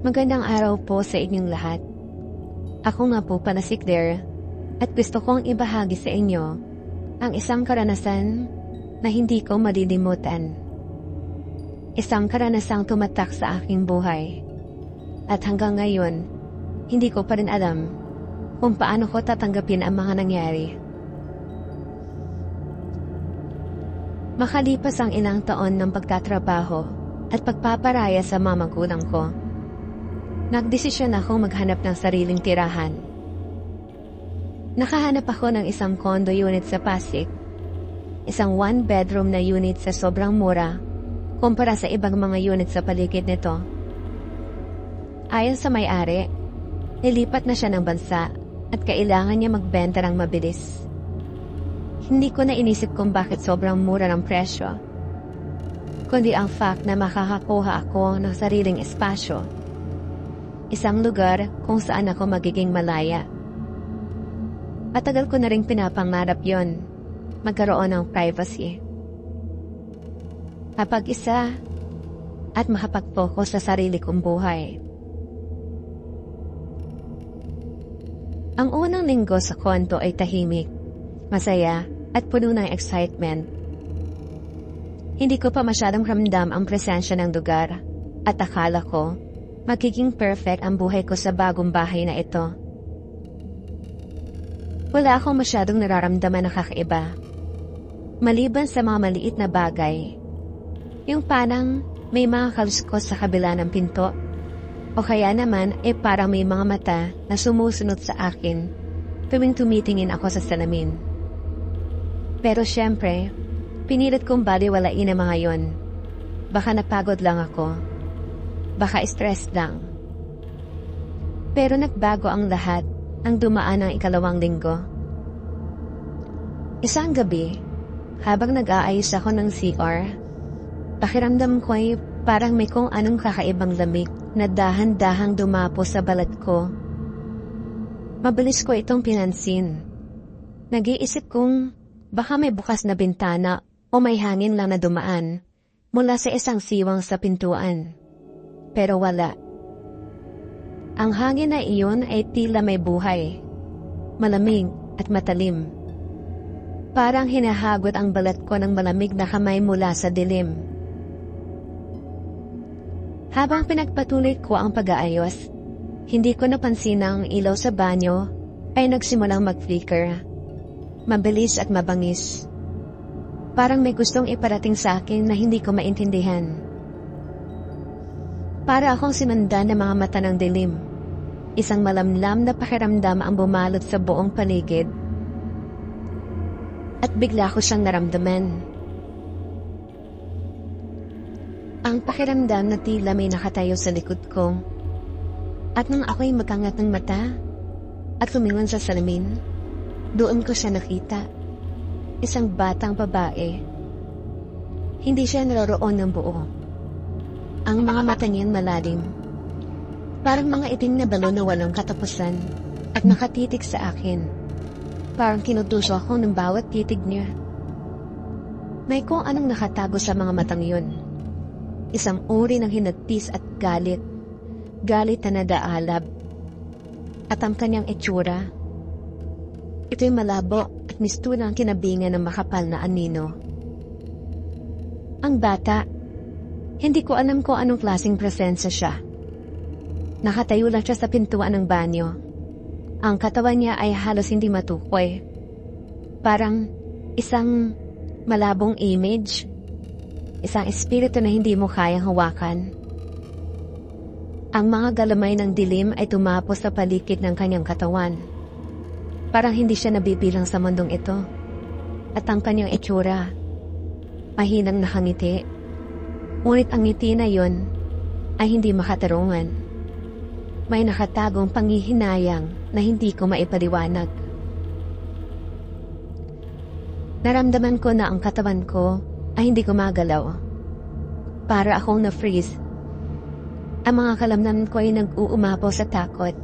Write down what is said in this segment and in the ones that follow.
Magandang araw po sa inyong lahat. Ako nga po pala si Claire at gusto kong ibahagi sa inyo ang isang karanasan na hindi ko malilimutan. Isang karanasang tumatak sa aking buhay. At hanggang ngayon, hindi ko pa rin alam kung paano ko tatanggapin ang mga nangyari. Makalipas ang ilang taon ng pagtatrabaho at pagpaparaya sa mga magulang ko, nagdesisyon ako maghanap ng sariling tirahan. Nakahanap ako ng isang condo unit sa Pasig, isang one-bedroom na unit sa sobrang mura kumpara sa ibang mga unit sa paligid nito. Ayon sa may-ari, nilipat na siya ng bansa at kailangan niya magbenta ng mabilis. Hindi ko na inisip kung bakit sobrang mura ng presyo, kundi ang fact na makakakuha ako ng sariling espasyo. Isang lugar kung saan ako magiging malaya. Matagal ko na rin pinapangarap yon, magkaroon ng privacy. Kapag-isa at makapag-focus sa sarili kong buhay. Ang unang linggo sa condo ay tahimik, masaya at puno ng excitement. Hindi ko pa masyadong ramdam ang presensya ng lugar at akala ko magiging perfect ang buhay ko sa bagong bahay na ito. Wala akong masyadong nararamdaman na kakaiba. Maliban sa mga maliit na bagay, yung parang may mga kaluskos sa kabila ng pinto o kaya naman parang may mga mata na sumusunod sa akin tuwing tumitingin ako sa salamin. Pero syempre, pinilit kong baliwalain ang mga yon. Baka napagod lang ako. Baka stress lang. Pero nagbago ang lahat ang dumaan ng ikalawang linggo. Isang gabi, habang nag-aayos ako ng CR, pakiramdam ko ay parang may kung anong kakaibang lamig na dahan-dahang dumapo sa balat ko. Mabilis ko itong pinansin. Nag-iisip kong baka may bukas na bintana o may hangin lang na dumaan mula sa isang siwang sa pintuan. Pero wala. Ang hangin na iyon ay tila may buhay, malamig at matalim. Parang hinahagot ang balat ko ng malamig na kamay mula sa dilim. Habang pinagpatuloy ko ang pag-aayos, hindi ko napansin na ang ilaw sa banyo ay nagsimulang mag-flicker. Mabilis at mabangis. Parang may gustong iparating sa akin na hindi ko maintindihan. Para akong sinundan ng mga mata ng dilim. Isang malamlam na pakiramdam ang bumalot sa buong paligid. At bigla ko siyang naramdaman. Ang pakiramdam na tila may nakatayo sa likod ko. At nang ako'y magkangat ng mata at tumingon sa salamin, doon ko siya nakita. Isang batang babae. Hindi siya naroroon ng buo. Ang mga mata niyan malalim. Parang mga itim na balon na walang katapusan at nakatitig sa akin. Parang kinutuso ako ng bawat titig niya. May kung anong nakatago sa mga matang yun. Isang uri ng hinagpis at galit. Galit na nadaalab. At ang kanyang itsura, ito'y malabo at mistura ang kinabingan ng makapal na anino. Ang bata, hindi ko alam kung anong klaseng presensya siya. Nakatayo lang siya sa pintuan ng banyo. Ang katawan niya ay halos hindi matukoy. Parang isang malabong image. Isang espiritu na hindi mo kayang hawakan. Ang mga galamay ng dilim ay tumapos sa paligid ng kanyang katawan. Parang hindi siya nabibilang sa mundong ito. At ang kanyang itsura, mahinang nakangiti. Ngunit ang ngiti na yon ay hindi makatarungan. May nakatagong panghihinayang na hindi ko maipaliwanag. Naramdaman ko na ang katawan ko ay hindi gumagalaw. Para akong na-freeze. Ang mga kalamnan ko ay nag-uumapaw sa takot.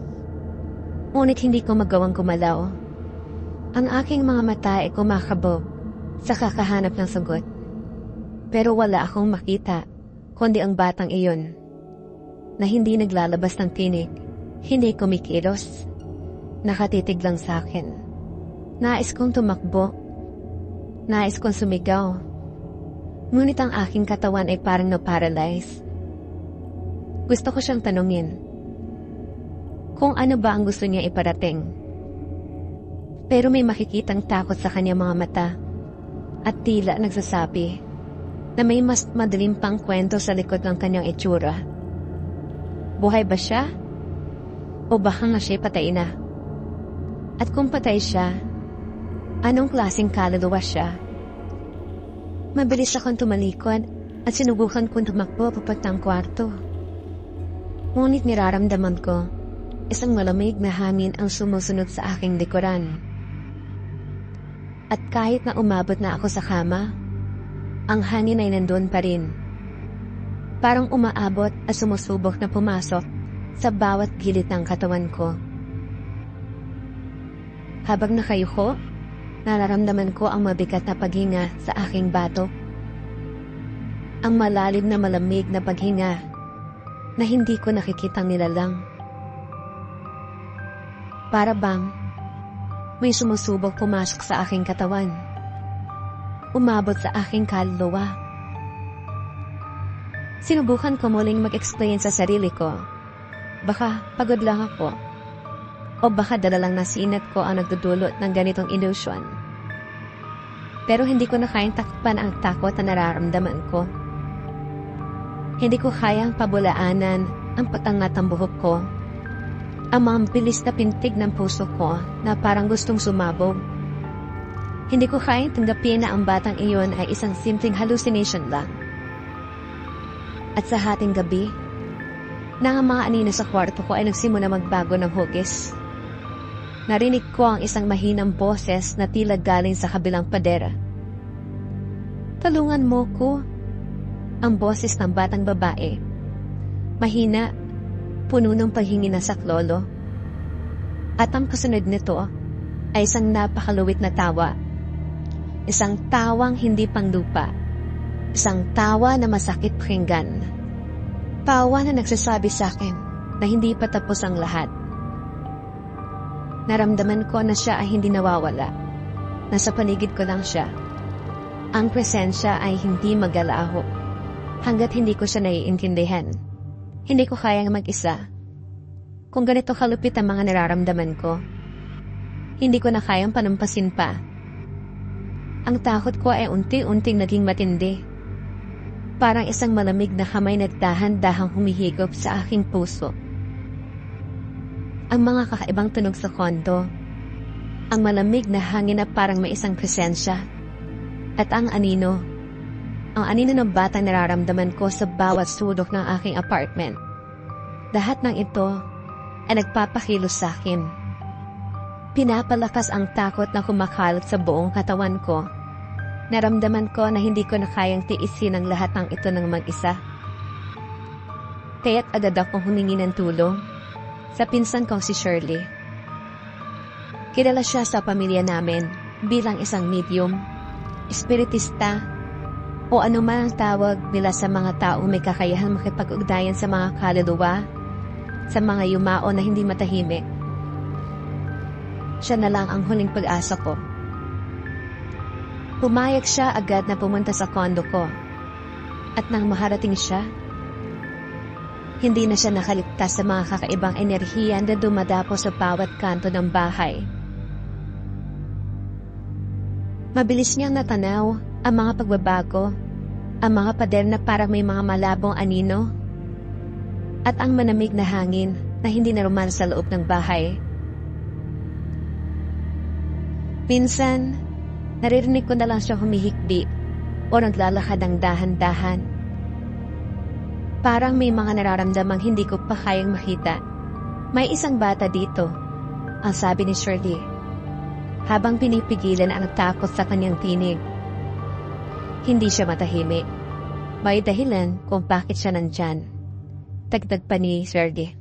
Ngunit hindi ko magawang gumalaw. Ang aking mga mata ay kumakabog sa kakahanap ng sagot. Pero wala akong makita, kundi ang batang iyon. na hindi naglalabas ng tinig, hindi kumikilos. Nakatitig lang sa akin. Nais kong tumakbo. Nais kong sumigaw. Ngunit ang aking katawan ay parang na-paralyze. Gusto ko siyang tanungin kung ano ba ang gusto niya iparating. Pero may makikitang takot sa kanyang mga mata at tila nagsasabi na may mas madilim pang kwento sa likod ng kanyang itsura. Buhay ba siya? O baka nga siya patay na? At kung patay siya, anong klaseng kaluluwa siya? Mabilis akong tumalikod at sinubukan kong tumakbo papuntang kwarto. Ngunit niraramdaman ko, isang malamig na hangin ang sumusunod sa aking likuran. At kahit na umabot na ako sa kama, ang hangin ay nandun pa rin. Parang umaabot at sumusubok na pumasok sa bawat gilid ng katawan ko. Habang nakayuko, nararamdaman ko ang mabigat na paghinga sa aking batok. Ang malalim na malamig na paghinga na hindi ko nakikitang nilalang. Para bang may sumusubok pumasok sa aking katawan. Umabot sa aking kaluluwa. Sinubukan ko muling mag-explain sa sarili ko. Baka pagod lang ako. O baka dala lang na sinat ko ang nagdudulot ng ganitong illusion. Pero hindi ko na kayang takpan ang takot na nararamdaman ko. Hindi ko kayang pabulaanan ang patangat ng buhok ko. Ang mga bilis na pintig ng puso ko na parang gustong sumabog. Hindi ko kayang tanggapin na ang batang iyon ay isang simpleng hallucination lang. At sa hating gabi, nang ang mga anino sa kwarto ko ay nagsimula magbago ng hugis. Narinig ko ang isang mahinang boses na tila galing sa kabilang pader. Tulungan mo ko. Ang boses ng batang babae. Mahina, puno ng paghingi ng saklolo. At ang kasunod nito ay isang napakaluwit na tawa. Isang tawang hindi panglupa. Isang tawa na masakit pakinggan. Tawa na nagsasabi sa akin na hindi pa tapos ang lahat. Naramdaman ko na siya ay hindi nawawala. Nasa paligid ko lang siya. Ang presensya ay hindi magalaho. Hanggat hindi ko siya naiintindihan. Hindi ko kayang mag-isa. Kung ganito kalupit ang mga nararamdaman ko, hindi ko na kayang panumpasin pa. Ang takot ko ay unti-unting naging matindi. Parang isang malamig na kamay na dahan-dahang humihigop sa aking puso. Ang mga kakaibang tunog sa kondo, ang malamig na hangin na parang may isang presensya, at ang anino ng batang nararamdaman ko sa bawat sulok ng aking apartment. Lahat ng ito ay nagpapakilos sa akin. Pinapalakas ang takot na kumakalat sa buong katawan ko. Naramdaman ko na hindi ko na kayang tiisin ang lahat ng ito ng mag-isa. Kaya't agad akong humingi ng tulong sa pinsan kong si Shirley. Kilala siya sa pamilya namin bilang isang medium, espiritista, o anuman ang tawag nila sa mga taong may kakayahan makipag-ugnayan sa mga kaluluwa, sa mga yumao na hindi matahimik. Siya na lang ang huling pag-asa ko. Pumayag siya agad na pumunta sa kondo ko. At nang maharating siya, hindi na siya nakaligtas sa mga kakaibang enerhiya na dumadapo sa bawat kanto ng bahay. Mabilis niyang natanaw ang mga pagbabago, ang mga pader na parang may mga malabong anino, at ang manamig na hangin na hindi narumal sa loob ng bahay. Minsan, naririnig ko na lang siya humihikbi o naglalakad ng dahan-dahan. Parang may mga nararamdamang hindi ko pa kayang makita. May isang bata dito, ang sabi ni Shirley, habang pinipigilan ang takot sa kanyang tinig. Hindi siya matahimik. May dahilan kung bakit siya nandyan. Dagdag pa ni Shirley.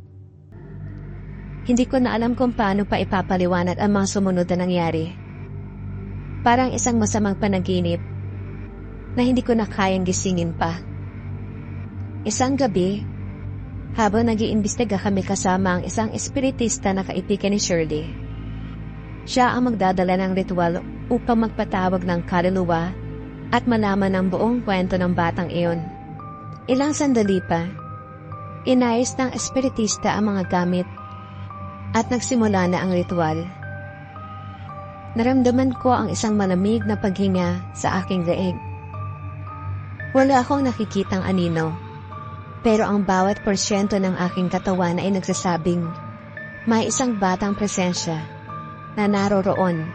Hindi ko na alam kung paano pa ipapaliwanag ang mga sumunod na nangyari. Parang isang masamang panaginip na hindi ko na kayang gisingin pa. Isang gabi, habang nag-iimbestiga kami kasama ang isang espiritista na kaibigan ni Shirley. Siya ang magdadala ng ritual upang magpatawag ng kaluluwa at malaman ang buong kwento ng batang iyon. Ilang sandali pa, inayos ng espiritista ang mga gamit at nagsimula na ang ritual. Naramdaman ko ang isang malamig na paghinga sa aking leeg. Wala akong nakikitang anino, pero ang bawat porsyento ng aking katawan ay nagsasabing may isang batang presensya na naroroon.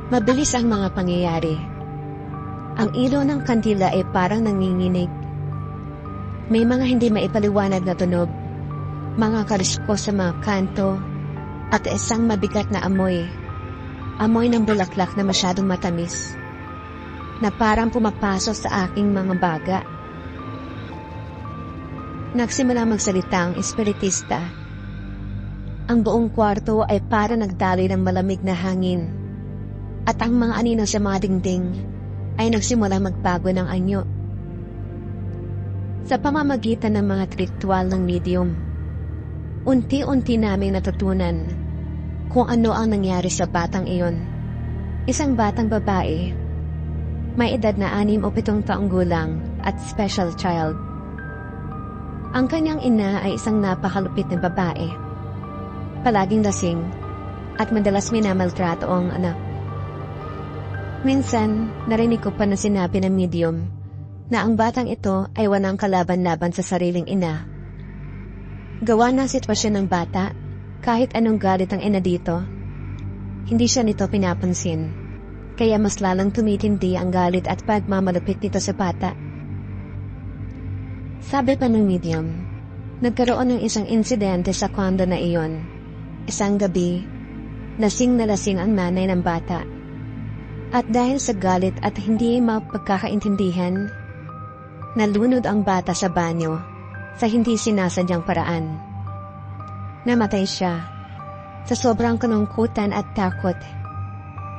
Mabilis ang mga pangyayari. Ang ilaw ng kandila ay parang nanginginig. May mga hindi maipaliwanag na tunog, mga karisko sa mga kanto, at isang mabigat na amoy. Amoy ng bulaklak na masyadong matamis, na parang pumapasok sa aking mga baga. Nagsimula magsalita ang espiritista. Ang buong kwarto ay parang nagdaloy ng malamig na hangin, at ang mga anino sa mga dingding ay nagsimula magbago ng anyo. Sa pamamagitan ng mga ritual ng medium, unti-unti naming natutunan kung ano ang nangyari sa batang iyon. Isang batang babae, may edad na 6 o 7 taong gulang at special child. Ang kanyang ina ay isang napakalupit na babae, palaging lasing at madalas minamaltrato ang anak. Minsan, narinig ko pa na sinabi ng medium na ang batang ito ay walang kalaban-laban sa sariling ina. Gawa ng sitwasyon ng bata, kahit anong galit ang ina dito, hindi siya nito pinapansin, kaya mas lalang tumitindi ang galit at pagmamalupit nito sa bata. Sabi pa ng medium, nagkaroon ng isang insidente sa kondo na iyon. Isang gabi, lasing na lasing ang nanay ng bata. At dahil sa galit at hindi mapagkakaintindihan, nalunod ang bata sa banyo sa hindi sinasadyang paraan. Namatay siya sa sobrang kalungkutan at takot.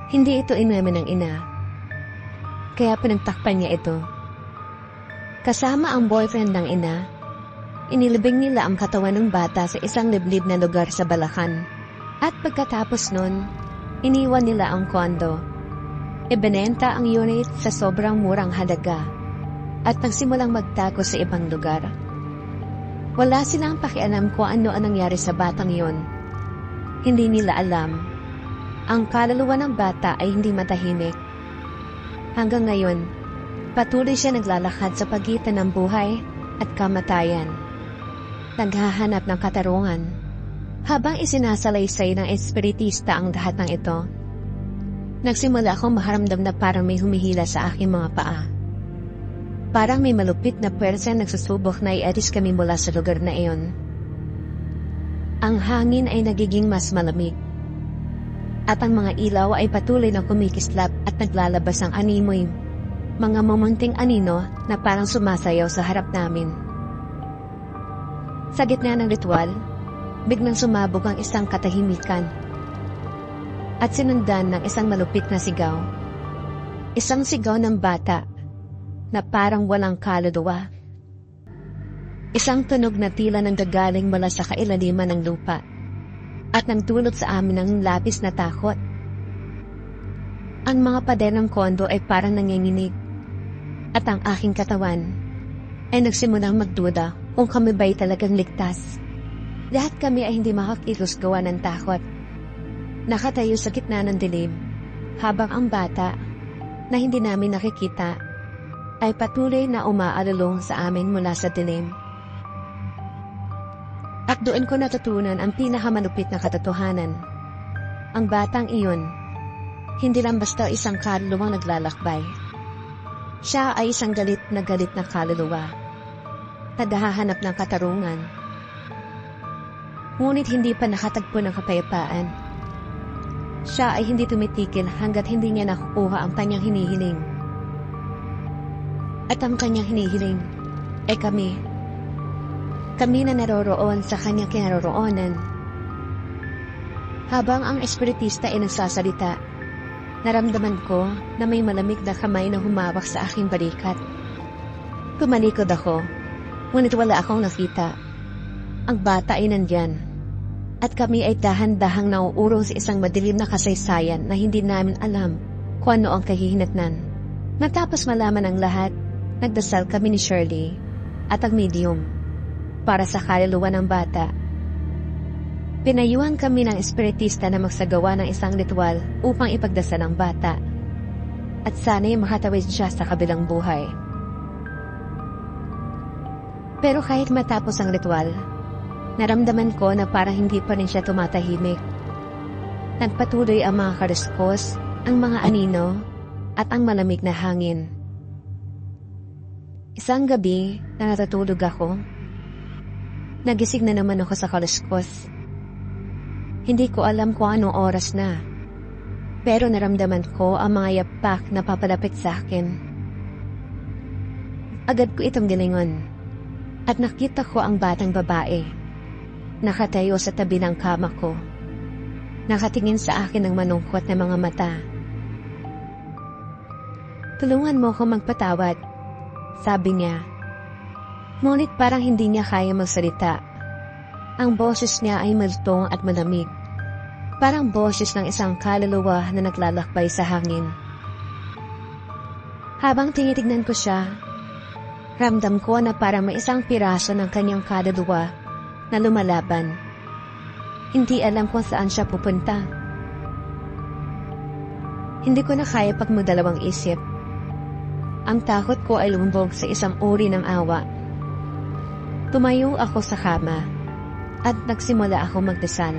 Hindi ito inamin ng ina, kaya pinagtakpan niya ito. Kasama ang boyfriend ng ina, inilibing nila ang katawan ng bata sa isang liblib na lugar sa Balacan. At pagkatapos nun, iniwan nila ang kondo. Ibinenta ang unit sa sobrang murang halaga at nagsimulang magtago sa ibang lugar. Wala silang pakialam kung ano ang nangyari sa batang yon. Hindi nila alam. Ang kaluluwa ng bata ay hindi matahimik. Hanggang ngayon, patuloy siya naglalakad sa pagitan ng buhay at kamatayan. Naghahanap ng katarungan. Habang isinasalaysay ng espiritista ang lahat ng ito, nagsimula akong maharamdam na parang may humihila sa aking mga paa. Parang may malupit na pwersa nagsusubok na ialis kami mula sa lugar na iyon. Ang hangin ay nagiging mas malamig. At ang mga ilaw ay patuloy na kumikislap at naglalabas ang animoy. Mga mamunting anino na parang sumasayaw sa harap namin. Sa gitna ng ritual, biglang sumabog ang isang katahimikan. At sinundan ng isang malupit na sigaw. Isang sigaw ng bata na parang walang kaluluwa. Isang tunog na tila nanggagaling mula sa kailaliman ng lupa at nagdulot sa amin ng labis na takot. Ang mga pader ng kondo ay parang nanginginig at ang aking katawan ay nagsimulang magduda kung kami ba'y talagang ligtas. Lahat kami ay hindi makakilos gawa ng takot. Nakatayo sa gitna ng dilim, habang ang bata, na hindi namin nakikita, ay patuloy na umaalulong sa amin mula sa dilim. At doon ko natutunan ang pinakamalupit na katotohanan. Ang batang iyon, hindi lang basta isang kaluluwang naglalakbay. Siya ay isang galit na kaluluwa, naghahanap ng katarungan. Ngunit hindi pa nakatagpo ng kapayapaan. Siya ay hindi tumitikil hanggat hindi niya nakukuha ang kanyang hinihiling. At ang kanyang hinihiling ay kami. Kami na naroroon sa kanyang kinaroroonan. Habang ang espiritista ay nagsasalita, naramdaman ko na may malamig na kamay na humawak sa aking balikat. Kumalikod ako Ngunit wala akong nakita. Ang bata ay nandyan. At kami ay dahan-dahang nauuro sa isang madilim na kasaysayan na hindi namin alam kung ano ang kahihinatnan. Matapos malaman ang lahat, nagdasal kami ni Shirley at ang medium para sa kaluluwa ng bata. Pinayuhan kami ng espiritista na magsagawa ng isang ritual upang ipagdasal ang bata at sana'y makatawid siya sa kabilang buhay. Pero kahit matapos ang ritual, naramdaman ko na parang hindi pa rin siya tumatahimik. Nagpatuloy ang mga kariskos, ang mga anino, at ang malamig na hangin. Isang gabi na natutulog ako, nagising na naman ako sa kariskos. Hindi ko alam kung anong oras na, pero naramdaman ko ang mga yapak na papalapit sa akin. Agad ko itong gilingon, at nakita ko ang batang babae. Nakatayo sa tabi ng kama ko. Nakatingin sa akin ng manungkot na mga mata. Tulungan mo ko magpatawad, sabi niya. Ngunit parang hindi niya kaya magsalita. Ang boses niya ay malutong at malamig. Parang boses ng isang kaluluwa na naglalakbay sa hangin. Habang tinitignan ko siya, ramdam ko na parang may isang piraso ng kanyang kaluluwa na lumalaban. Hindi alam kung saan siya pupunta. Hindi ko na kaya pagmadalawang isip. Ang takot ko ay lumubog sa isang uri ng awa. Tumayo ako sa kama at nagsimula ako magdasal.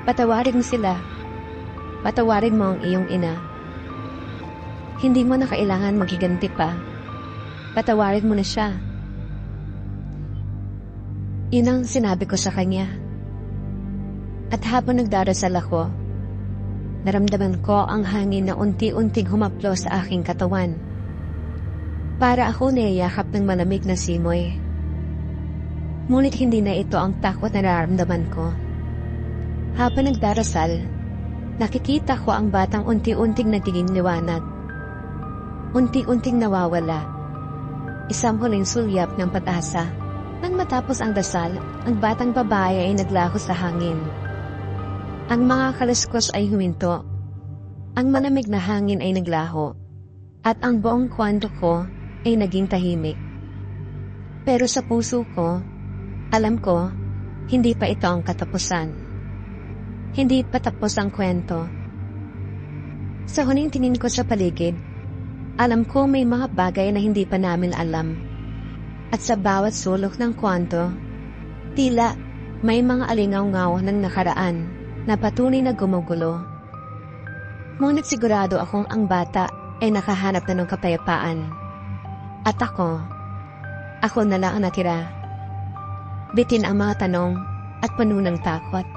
Patawarin mo sila. Patawarin mo ang iyong ina. Hindi mo na kailangan maghiganti pa. Patawarin mo na siya. Yun ang sinabi ko sa kanya. At habang nagdarasal ako, naramdaman ko ang hangin na unti-unting humaplo sa aking katawan. Para ako niyayakap ng malamig na simoy. Ngunit hindi na ito ang takot na nararamdaman ko. Habang nagdarasal, nakikita ko ang batang unti-unting nagiging liwanag. Unti-unting nawawala. Isang huling sulyap ng pag-asa. Nang matapos ang dasal, ang batang babae ay naglaho sa hangin. Ang mga kaliskos ay huminto. Ang malamig na hangin ay naglaho. At ang buong kwarto ko ay naging tahimik. Pero sa puso ko, alam ko, hindi pa ito ang katapusan. Hindi pa tapos ang kwento. Sa huling tingin ko sa paligid, alam ko may mga bagay na hindi pa namin alam. At sa bawat sulok ng kwarto, tila may mga alingaw-ngaw ng nakaraan na patunay na gumugulo. Ngunit sigurado akong ang bata ay nakahanap na ng kapayapaan. At ako na lang ang natira. Bitin ang mga tanong at puno ng takot.